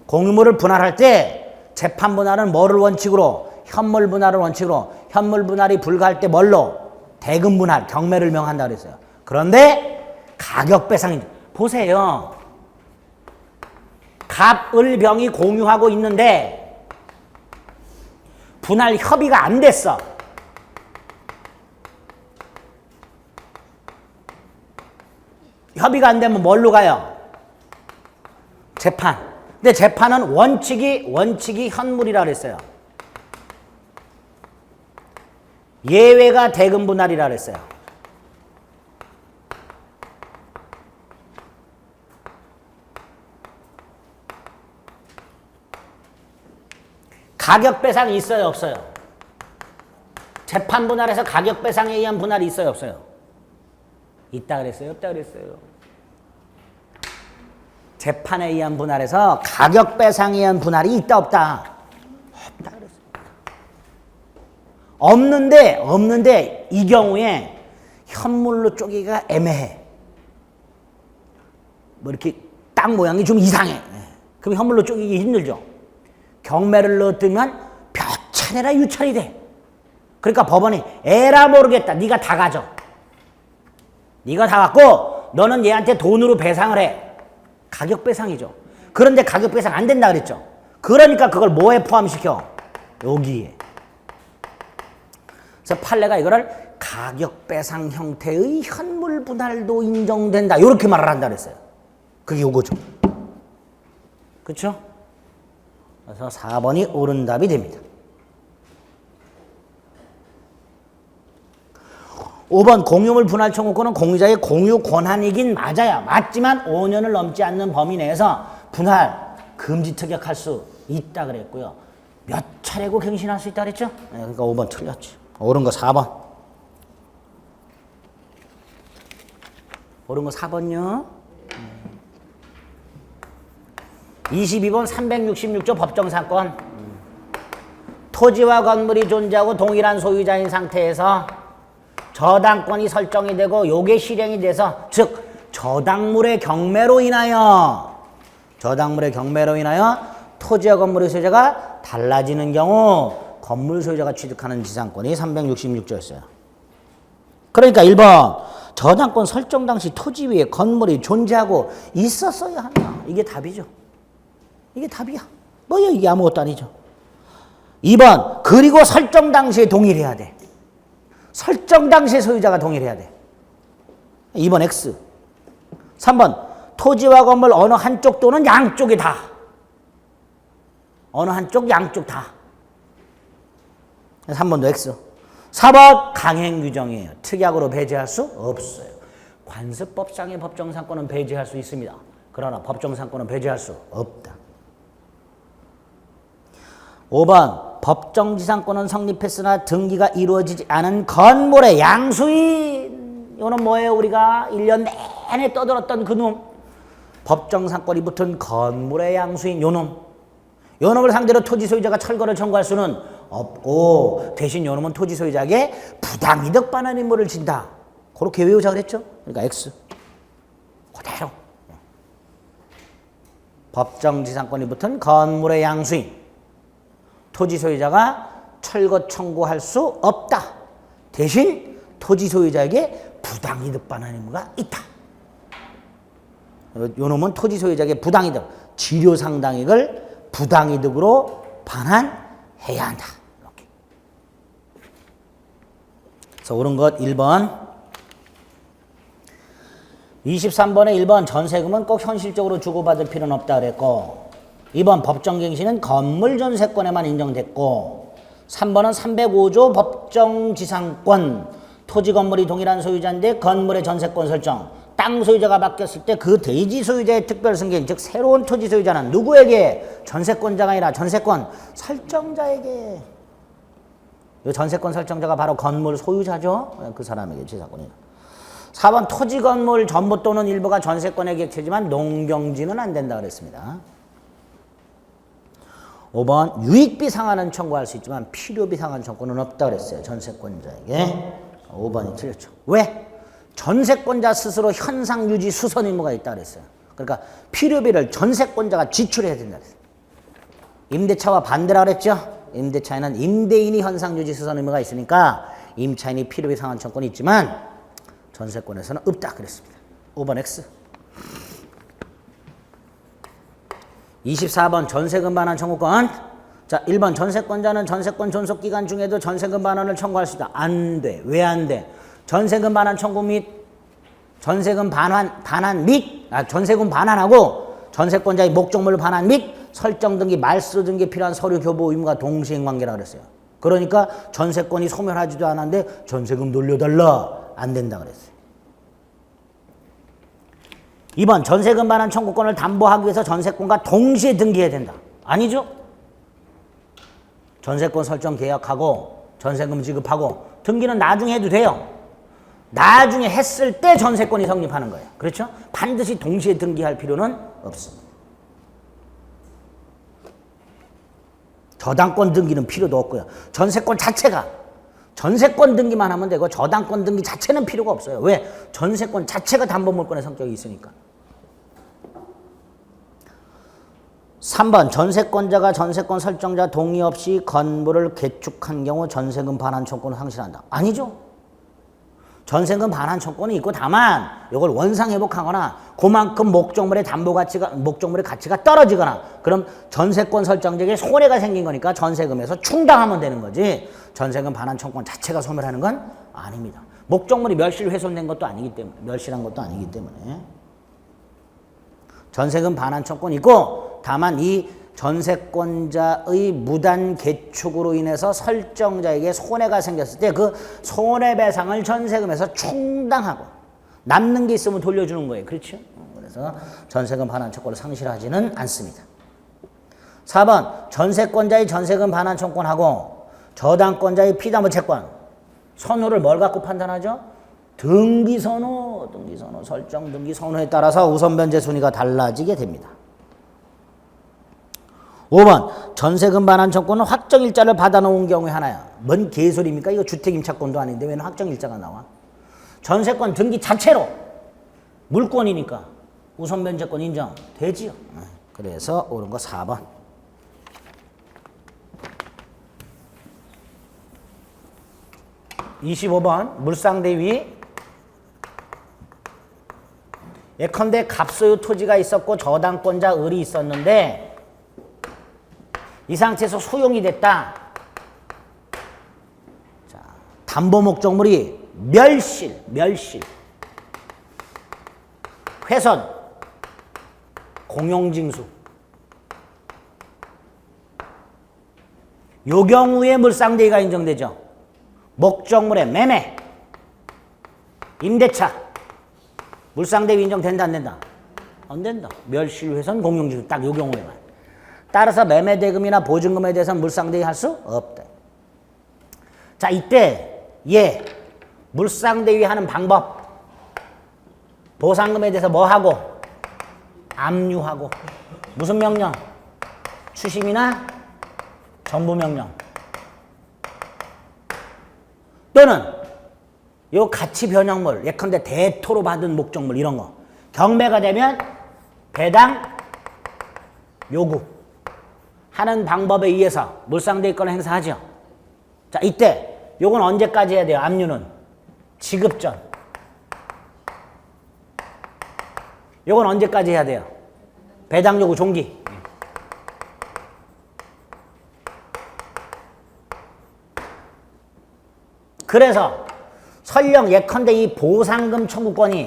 공유물을 분할할 때 재판 분할은 뭐를 원칙으로? 현물 분할을 원칙으로. 현물 분할이 불가할 때 뭘로? 대금 분할, 경매를 명한다 그랬어요. 그런데 가격 배상이 보세요. 갑을 병이 공유하고 있는데 분할 협의가 안 됐어. 협의가 안 되면 뭘로 가요? 재판. 근데 재판은 원칙이 현물이라 그랬어요. 예외가 대금 분할이라 그랬어요. 가격 배상이 있어요, 없어요? 재판 분할에서 가격 배상에 의한 분할이 있어요, 없어요? 있다 그랬어요, 없다 그랬어요? 재판에 의한 분할에서 가격 배상에 의한 분할이 있다, 없다? 없다 그랬어요. 없는데 이 경우에 현물로 쪼개기가 애매해. 뭐 이렇게 땅 모양이 좀 이상해. 그럼 현물로 쪼개기 힘들죠. 경매를 넣었더니만 몇 차례나 유찰이 돼. 그러니까 법원이 에라 모르겠다. 네가 다 가져. 네가 다 갖고 너는 얘한테 돈으로 배상을 해. 가격 배상이죠. 그런데 가격 배상 안 된다 그랬죠. 그러니까 그걸 뭐에 포함시켜? 여기에. 그래서 판례가 이거를 가격 배상 형태의 현물 분할도 인정된다. 이렇게 말을 한다 그랬어요. 그게 요거죠. 그렇죠? 그래서 4번이 옳은 답이 됩니다. 5번 공유물 분할 청구권은 공유자의 공유 권한이긴 맞아요. 맞지만 5년을 넘지 않는 범위 내에서 분할 금지 특약할 수 있다 그랬고요. 몇 차례고 갱신할 수 있다 그랬죠? 네, 그러니까 5번 틀렸지. 옳은 거 4번. 옳은 거 4번요. 22번 366조 법정사건. 토지와 건물이 존재하고 동일한 소유자인 상태에서 저당권이 설정이 되고 요게 실행이 돼서 즉 저당물의 경매로 인하여 토지와 건물의 소유자가 달라지는 경우 건물 소유자가 취득하는 지상권이 366조였어요. 그러니까 1번 저당권 설정 당시 토지 위에 건물이 존재하고 있었어야 한다. 이게 답이죠. 이게 답이야. 뭐야 이게 아무것도 아니죠. 2번 그리고 설정 당시에 동일해야 돼. 설정 당시에 소유자가 동일해야 돼. 2번 X. 3번 토지와 건물 어느 한쪽 또는 양쪽이 다. 어느 한쪽 양쪽 다. 3번도 X. 4번 강행 규정이에요. 특약으로 배제할 수 없어요. 관습법상의 법정상권은 배제할 수 있습니다. 그러나 법정상권은 배제할 수 없다. 5번 법정지상권은 성립했으나 등기가 이루어지지 않은 건물의 양수인. 이거는 뭐예요? 우리가 1년 내내 떠들었던 그놈. 법정상권이 붙은 건물의 양수인 요놈. 요놈을 상대로 토지 소유자가 철거를 청구할 수는 없고 대신 요놈은 토지 소유자에게 부당이득 반환 임무를 진다. 그렇게 외우자 그랬죠? 그러니까 X. 그대로. 법정지상권이 붙은 건물의 양수인. 토지 소유자가 철거 청구할 수 없다. 대신 토지 소유자에게 부당이득 반환 의무가 있다. 요놈은 토지 소유자에게 부당이득, 지료상당액을 부당이득으로 반환해야 한다. 이렇게. 그래서 옳은 것 1번. 23번에 1번 전세금은 꼭 현실적으로 주고받을 필요는 없다 그랬고 2번 법정갱신은 건물 전세권에만 인정됐고 3번은 305조 법정지상권 토지 건물이 동일한 소유자인데 건물의 전세권 설정 땅 소유자가 바뀌었을 때 그 대지 소유자의 특별 승계 즉 새로운 토지 소유자는 누구에게? 전세권자가 아니라 전세권 설정자에게. 이 전세권 설정자가 바로 건물 소유자죠. 그 사람에게 지상권이다. 4번 토지 건물 전부 또는 일부가 전세권의 객체지만 농경지는 안 된다 그랬습니다. 5번 유익비 상환은 청구할 수 있지만 필요비 상환 청구는 없다 그랬어요. 전세권자에게. 5번이 틀렸죠. 왜? 전세권자 스스로 현상 유지 수선 의무가 있다 그랬어요. 그러니까 필요비를 전세권자가 지출해야 된다 그랬어요. 임대차와 반대라 그랬죠. 임대차에는 임대인이 현상 유지 수선 의무가 있으니까 임차인이 필요비 상환 청구권이 있지만 전세권에서는 없다 그랬습니다. 5번 X. 24번 전세금 반환 청구권. 자, 1번 전세권자는 전세권 존속기간 중에도 전세금 반환을 청구할 수 있다. 안 돼. 왜 안 돼? 전세금 반환 청구 및 전세금 전세금 반환하고 전세권자의 목적물 반환 및 설정 등기, 말소 등기에 필요한 서류 교부 의무가 동시행 관계라고 그랬어요. 그러니까 전세권이 소멸하지도 않았는데 전세금 돌려달라. 안 된다 그랬어요. 2번 전세금 반환 청구권을 담보하기 위해서 전세권과 동시에 등기해야 된다. 아니죠? 전세권 설정 계약하고 전세금 지급하고 등기는 나중에 해도 돼요. 나중에 했을 때 전세권이 성립하는 거예요. 그렇죠? 반드시 동시에 등기할 필요는 없습니다. 저당권 등기는 필요도 없고요. 전세권 자체가 전세권 등기만 하면 되고 저당권 등기 자체는 필요가 없어요. 왜? 전세권 자체가 담보물권의 성격이 있으니까. 3번 전세권자가 전세권 설정자 동의 없이 건물을 개축한 경우 전세금 반환 청구권을 상실한다. 아니죠. 전세금 반환 청구권이 있고 다만 이걸 원상 회복하거나 그만큼 목적물의 가치가 떨어지거나 그럼 전세권 설정자에게 손해가 생긴 거니까 전세금에서 충당하면 되는 거지. 전세금 반환 청구권 자체가 소멸하는 건 아닙니다. 목적물이 멸실 훼손된 것도 아니기 때문에 멸실한 것도 아니기 때문에 전세금 반환 청구권이 있고 다만 이 전세권자의 무단 개축으로 인해서 설정자에게 손해가 생겼을 때 그 손해배상을 전세금에서 충당하고 남는 게 있으면 돌려주는 거예요. 그렇죠? 그래서 전세금 반환 청구권을 상실하지는 않습니다. 4번 전세권자의 전세금 반환 청구권하고 저당권자의 피담보 채권 선호를 뭘 갖고 판단하죠? 등기선호 설정 등기선호에 따라서 우선변제 순위가 달라지게 됩니다. 5번 전세금 반환 청구권은 확정일자를 받아놓은 경우에 하나야. 뭔 개소리입니까? 이거 주택임차권도 아닌데 왜 확정일자가 나와? 전세권 등기 자체로 물권이니까 우선변제권 인정되지요. 그래서 옳은 거 4번. 25번 물상대위. 예컨대 갑소유 토지가 있었고 저당권자 을이 있었는데 이 상태에서 소용이 됐다. 자, 담보 목적물이 멸실, 훼손, 공용징수. 요 경우에 물상대위가 인정되죠. 목적물의 매매, 임대차. 물상대위 인정된다 안 된다? 안 된다. 멸실, 훼손, 공용징수 딱 요 경우에만. 따라서 매매대금이나 보증금에 대해서는 물상대위 할 수 없다. 자, 이때 물상대위 하는 방법. 보상금에 대해서 뭐 하고? 압류하고. 무슨 명령? 추심이나 전부명령. 또는 요 가치 변형물, 예컨대 대토로 받은 목적물 이런 거. 경매가 되면 배당 요구. 하는 방법에 의해서 물상대위권을 행사하죠. 자, 이때 요건 언제까지 해야 돼요? 압류는 지급 전. 요건 언제까지 해야 돼요? 배당 요구 종기. 그래서 설령 예컨대 이 보상금 청구권이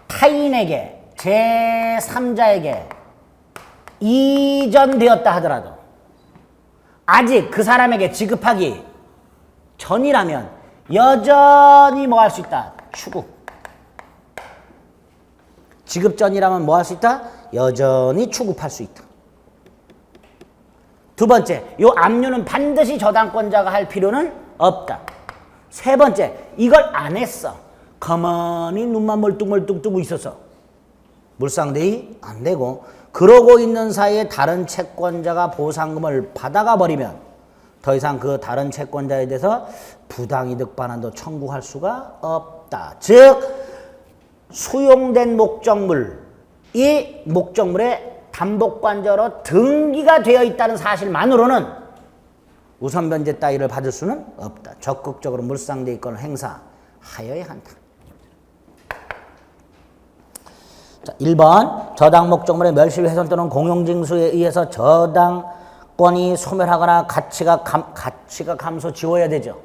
타인에게 제3자에게 이전되었다 하더라도 아직 그 사람에게 지급하기 전이라면 여전히 뭐 할 수 있다? 추구. 지급 전이라면 뭐 할 수 있다? 여전히 추구할 수 있다. 두 번째, 요 압류는 반드시 저당권자가 할 필요는 없다. 세 번째, 이걸 안 했어. 가만히 눈만 멀뚱멀뚱 뜨고 있었어. 물상대위 안 되고 그러고 있는 사이에 다른 채권자가 보상금을 받아가 버리면 더 이상 그 다른 채권자에 대해서 부당이득 반환도 청구할 수가 없다. 즉 수용된 목적물, 이 목적물의 담보권자로 등기가 되어 있다는 사실만으로는 우선변제 따위를 받을 수는 없다. 적극적으로 물상대위권을 행사하여야 한다. 자, 1번 저당 목적물의 멸실 훼손 또는 공용징수에 의해서 저당권이 소멸하거나 가치가 감소 지워야 되죠.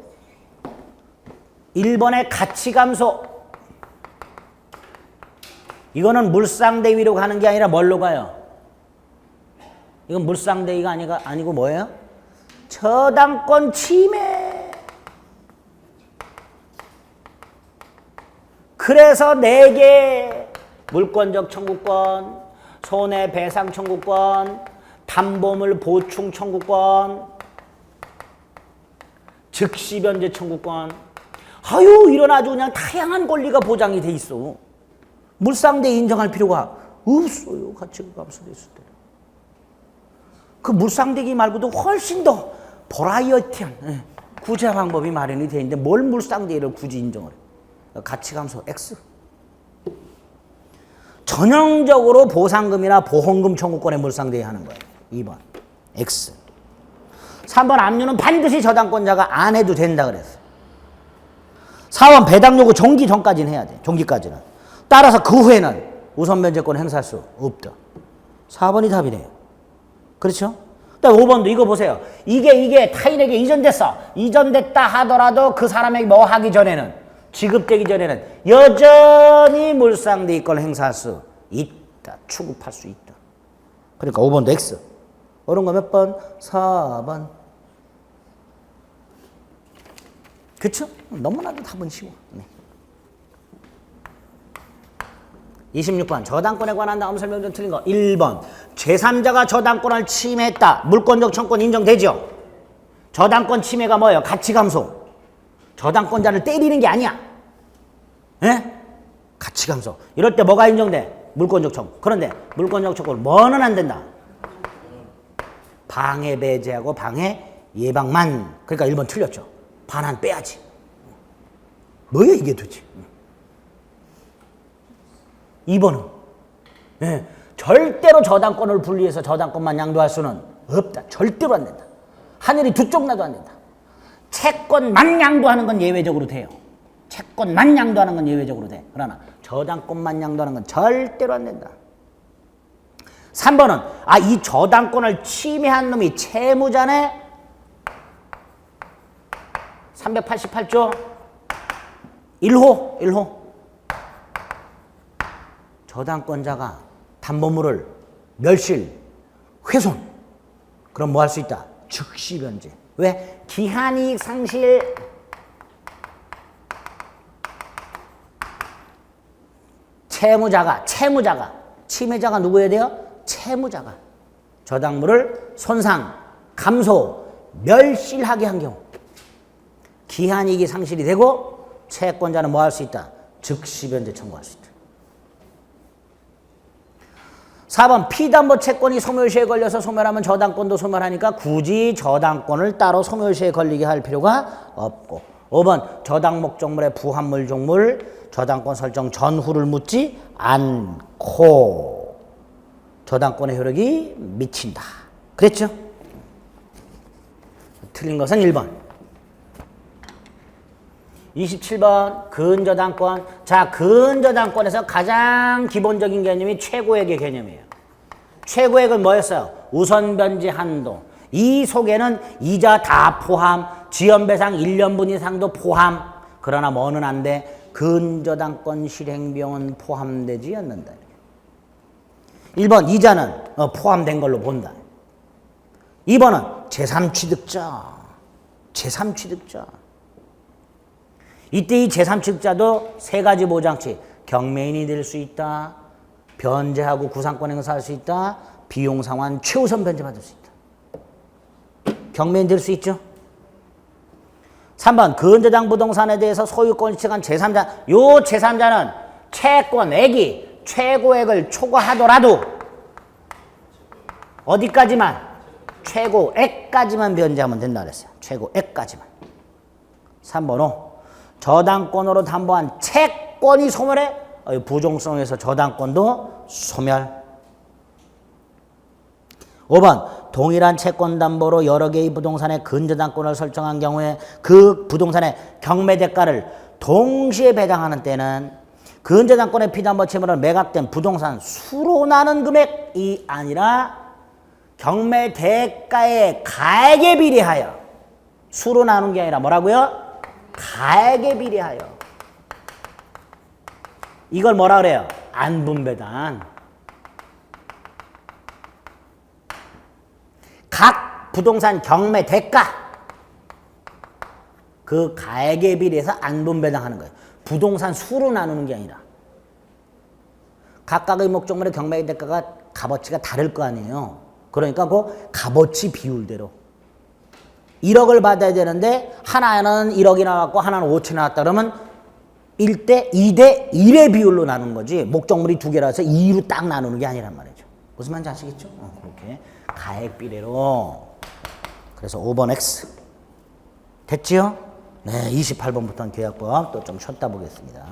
1번의 가치 감소. 이거는 물상대위로 가는 게 아니라 뭘로 가요? 이건 물상대위가 아니고 뭐예요? 저당권 침해. 그래서 4개 물권적 청구권, 손해배상 청구권, 담보물 보충 청구권, 즉시 변제 청구권. 아유, 이런 아주 그냥 다양한 권리가 보장이 돼 있어. 물상대위 인정할 필요가 없어요. 가치가 감소됐을 때. 그 물상대위 말고도 훨씬 더 버라이어티한 구제 방법이 마련이 되어 있는데 뭘 물상대위를 굳이 인정을 해. 가치 감소 X. 전형적으로 보상금이나 보험금 청구권에 물상대위 하는 거예요. 2번 X. 3번 압류는 반드시 저당권자가 안 해도 된다 그랬어. 4번 배당 요구 종기 전까지는 해야 돼. 종기까지는. 따라서 그 후에는 우선 면제권 행사할 수 없다. 4번이 답이네요. 그렇죠? 또 5번도 이거 보세요. 이게 타인에게 이전됐어. 이전됐다 하더라도 그 사람에게 뭐 하기 전에는, 지급되기 전에는 여전히 물상대위권 행사할 수 있다. 추급할 수 있다. 그러니까 5번도 X. 옳은 거 몇 번? 4번. 그쵸? 너무나도 답은 쉬워. 네. 26번 저당권에 관한 다음 설명 중 틀린 거. 1번 제3자가 저당권을 침해했다. 물권적 청구권 인정되죠? 저당권 침해가 뭐예요? 가치 감소. 저당권자를 때리는 게 아니야. 예? 가치 감소. 이럴 때 뭐가 인정돼? 물권적 청구. 그런데 물권적 청구는 뭐는 안 된다? 방해 배제하고 방해 예방만. 그러니까 1번 틀렸죠. 반환 빼야지. 뭐야 이게 도대체. 2번은 예, 절대로 저당권을 분리해서 저당권만 양도할 수는 없다. 절대로 안 된다. 하늘이 두 쪽 나도 안 된다. 채권만 양도하는 건 예외적으로 돼요. 채권만 양도하는 건 예외적으로 돼. 그러나 저당권만 양도하는 건 절대로 안 된다. 3번은 이 저당권을 침해한 놈이 채무자네. 388조 1호 저당권자가 담보물을 멸실, 훼손. 그럼 뭐 할 수 있다? 즉시 변제. 왜? 기한이익 상실. 채무자가 침해자가 누구여야 돼요? 채무자가 저당물을 손상, 감소, 멸실하게 한 경우 기한이익이 상실이 되고 채권자는 뭐 할 수 있다? 즉시 변제 청구할 수 있다. 4번 피담보 채권이 소멸시에 걸려서 소멸하면 저당권도 소멸하니까 굳이 저당권을 따로 소멸시에 걸리게 할 필요가 없고. 5번 저당 목적물의 부합물 종물 저당권 설정 전후를 묻지 않고 저당권의 효력이 미친다. 그랬죠? 틀린 것은 1번. 27번 근저당권. 자, 근저당권에서 가장 기본적인 개념이 최고액의 개념이에요. 최고액은 뭐였어요? 우선 변제 한도. 이 속에는 이자 다 포함, 지연배상 1년분 이상도 포함. 그러나 뭐는 안 돼? 근저당권 실행비용은 포함되지 않는다. 1번 이자는 포함된 걸로 본다. 2번은 제3취득자. 이때 이 제3취득자도 세 가지 보장치. 경매인이 될 수 있다. 변제하고 구상권 행사할 수 있다. 비용 상환 최우선 변제받을 수 있다. 경매인 될 수 있죠. 3번 근저당 부동산에 대해서 소유권을 취득한 제3자. 요 제3자는 채권액이 최고액을 초과하더라도 어디까지만? 최고액까지만 변제하면 된다 그랬어요. 최고액까지만. 3번 5. 저당권으로 담보한 채권이 소멸해 부종성에서 저당권도 소멸. 5번 동일한 채권 담보로 여러 개의 부동산의 근저당권을 설정한 경우에 그 부동산의 경매 대가를 동시에 배당하는 때는 근저당권의 피담보채무는 매각된 부동산 수로 나눈 금액이 아니라 경매 대가의 가액에 비례하여 수로 나눈 게 아니라 뭐라고요? 가액에 비례하여. 이걸 뭐라 그래요? 안분배당. 각 부동산 경매 대가 그 가액에 비례해서 안분배당 하는 거예요. 부동산 수로 나누는 게 아니라. 각각의 목적물의 경매 대가가 값어치가 다를 거 아니에요. 그러니까 그 값어치 비율대로 1억을 받아야 되는데 하나는 1억이 나왔고 하나는 5천이 나왔다 그러면 1대 2대 1의 비율로 나누는 거지 목적물이 두 개라서 2로 딱 나누는 게 아니란 말이죠. 무슨 말인지 아시겠죠? 그렇게 가액 비례로. 그래서 5번 X 됐지요? 네, 28번부터는 계약법 또 좀 쉬었다 보겠습니다.